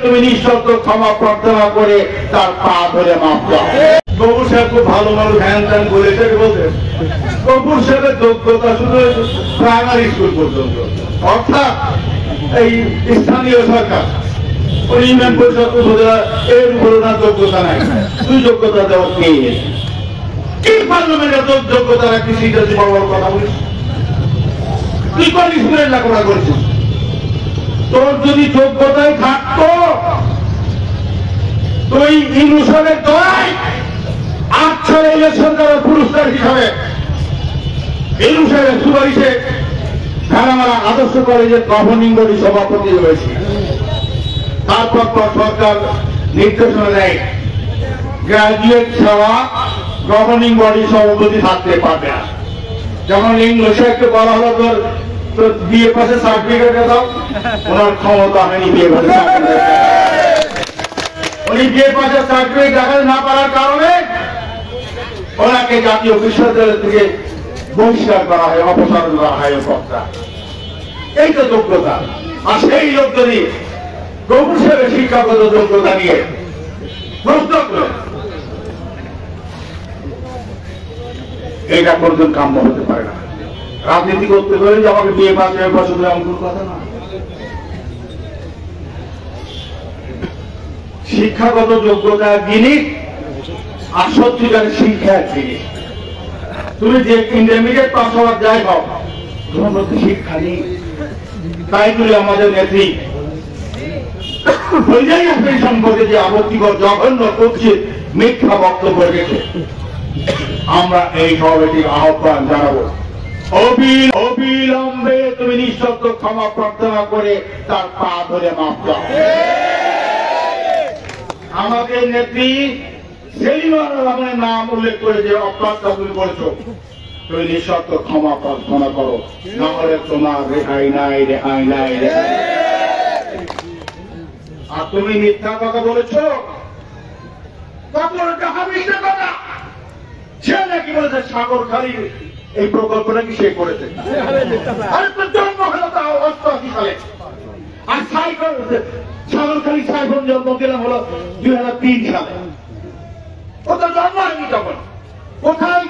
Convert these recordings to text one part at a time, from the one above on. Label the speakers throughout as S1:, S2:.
S1: তুমি নিঃশব্দ ক্ষমা প্রার্থনা করে তার পা ধরে মাপ দাও। গফুর সাহেব খুব ভালো মানুষ, হ্যান ত্যান বলেছে বলতে গফুর সাহেবের যোগ্যতা শুধু প্রাইমারি স্কুল পর্যন্ত, অর্থাৎ এই স্থানীয় সরকার ইউনিয়ন পরিষদ উপজেলা এর উপর ওনার যোগ্যতা নাই। তুই যোগ্যতা দেওয়া কে? কি পার্লামেন্টের যোগ্যতা রাখি সেটা তুই বড় বড় কথা বলিস? তুই কোন স্কুলের লেখাপড়া করেছিস? তোর যদি যোগ্যতায় থাকতো তুই ইউনুসের দয় 8 সালে ইলেকশন করার পুরস্কার হিসাবে ইউনুসের সুপারিশে ভেড়ামারা আদর্শ কলেজের গভর্নিং বডি সভাপতি হয়েছে। তারপর সরকার নির্দেশনা দেয় গ্রাজুয়েট ছাড়া গভর্নিং বডি সভাপতি থাকতে পারবে না। যখন ইংলিশে একটু বলা হলো তোর বিএ পাশে সার্টিফিকেট দাও, ওনার ক্ষমতা হয়নি বিএ পাশে। উনি বিএ পাশে সার্টিফিকেট দেখাতে না পারার কারণে ওনাকে জাতীয় বিশ্ববিদ্যালয় থেকে বহিষ্কার করা হয়, অপসারণ করা হয় বক্তা। এই তো যোগ্যতা। আর সেই লোক যদি গফুর সাহেবের শিক্ষাগত যোগ্যতা নিয়ে প্রশ্ন করে, এটা কোনদিন কাম্য হতে পারে না। রাজনীতি করতে পারে যে আমাকে বিয়ে পাশে বছর এমন কথা না। শিক্ষাগত যোগ্যতা জিনিস আর সত্যিকার শিক্ষা জিনিস। তুমি যে ইন্টারমিডিয়েট পাস হওয়ার যাই হও, তোমার মধ্যে শিক্ষা নেই। তাই তুলে আমাদের নেত্রী সম্পর্কে যে আপত্তিকর জঘন্য করছে মিথ্যা বক্তব্য রেখেছে, আমরা এই সভাটির আহ্বান জানাবো, অবিলম্বে তুমি নিঃশব্দ ক্ষমা প্রার্থনা করে তার পা ধরে মাপ দাও। আমাদের নেত্রী সেলিমা রহমানের নাম উল্লেখ করে যে অপরাধটা তুমি করেছো, তুমি নিঃশব্দ ক্ষমা প্রার্থনা করো, না হলে তোমার রেহাই নাই, রেহাই নাই, রেহাই। আর তুমি মিথ্যা কথা বলেছো, কথা সে নাকি বলেছে সাগরখালী এই প্রকল্পটা কি সে করেছে। জন্ম হলো তাও 88 সালে, আর সাগরখালী সাইফোন জন্ম দিলাম হলো 2003 সালে। ও তো জন্ম হয়নি তখন, কোথায়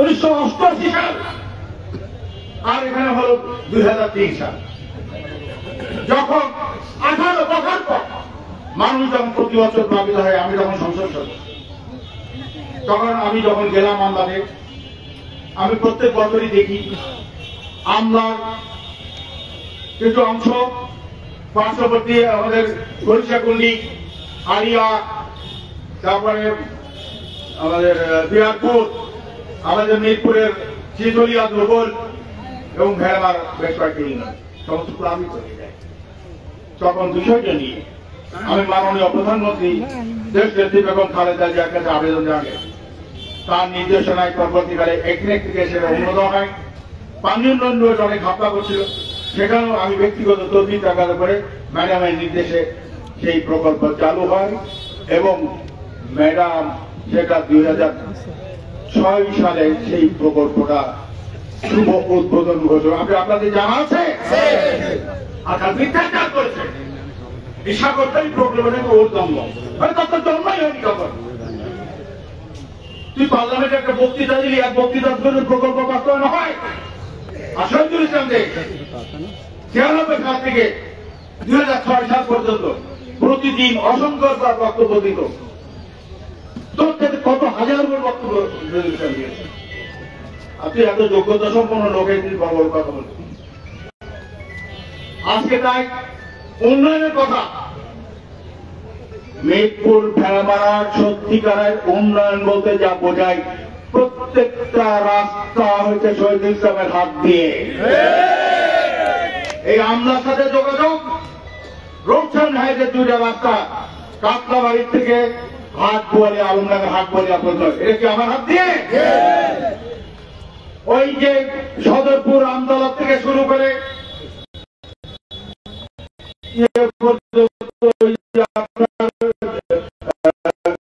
S1: 1988 সাল, আর এখানে হলো 2003 সাল। যখন 18 বছর পর মানুষ যখন প্রতি বছর প্লাবিত হয়, আমি যখন সংসদ সদস্য, তখন আমি যখন গেলাম আমলাতে, আমি প্রত্যেক বছরই দেখি আমলার কিছু অংশ পার্শ্ববর্তী আমাদের সরিষাকুণ্ডি, আলিয়া, তারপরে আমাদের বিহারপুর, আমাদের মিরপুরের চিতলিয়া, দুর্বল এবং ভেড়ামার বেশ কয়েকটি ইউনিয়ন সমস্ত প্লাবিত হয়ে যায়। তখন বিষয়টা নিয়ে আমি মাননীয় প্রধানমন্ত্রী দেশ নেত্রী বেগম খালেদা জিয়ার কাছে আবেদন জানাই। তার নির্দেশনায় পরবর্তীকালে একনেক থেকে সেটা উন্নত হয়। পানি উন্নয়ন অনেক ঘাপলা করছিল, সেখানেও আমি ব্যক্তিগত তদবির টাকার করে ম্যাডামের নির্দেশে সেই প্রকল্প চালু হয় এবং ম্যাডাম সেটা 2006 সালে সেই প্রকল্পটা শুভ উদ্বোধন ঘোষণা। আপনাদের জানা আছে আর মিথ্যাচার করেছে এই সাগরখালী প্রকল্পটাকে ওর জন্ম, তখন জন্মই হয়নি। তখন তুই পার্লামেন্টে একটা বক্তৃতা দিলি, এক বক্তৃতার জন্য প্রকল্প বাস্তবায়ন হয়। আর শহীদুল ইসলাম 96 সাল থেকে 2006 সাল পর্যন্ত প্রতিদিন অসংখ্য বক্তব্য দিত। তোর থেকে কত হাজার বক্তব্য দিয়েছে। আপনি এত যোগ্যতা সম্পন্ন লোকের বড় বড় কথা বলছেন। আজকে তাই উন্নয়নের কথা, মেদিনীপুর ভেড়ামারার সত্যিকারের উন্নয়ন বলতে যা বোঝায়, প্রত্যেকটা রাস্তা হয়েছে শহীদুল ইসলামের হাত দিয়ে। এই আমলার সাথে যোগাযোগ, রোডসান হাইটের 2টা রাস্তা, কাতলাবাড়ির থেকে হাট বোয়ালিয়া, আলমডাঙ্গা হাট বোয়ালিয়া পর্যন্ত, এটা কি আমার হাত দিয়ে? ওই যে সদরপুর আমতলা থেকে শুরু করে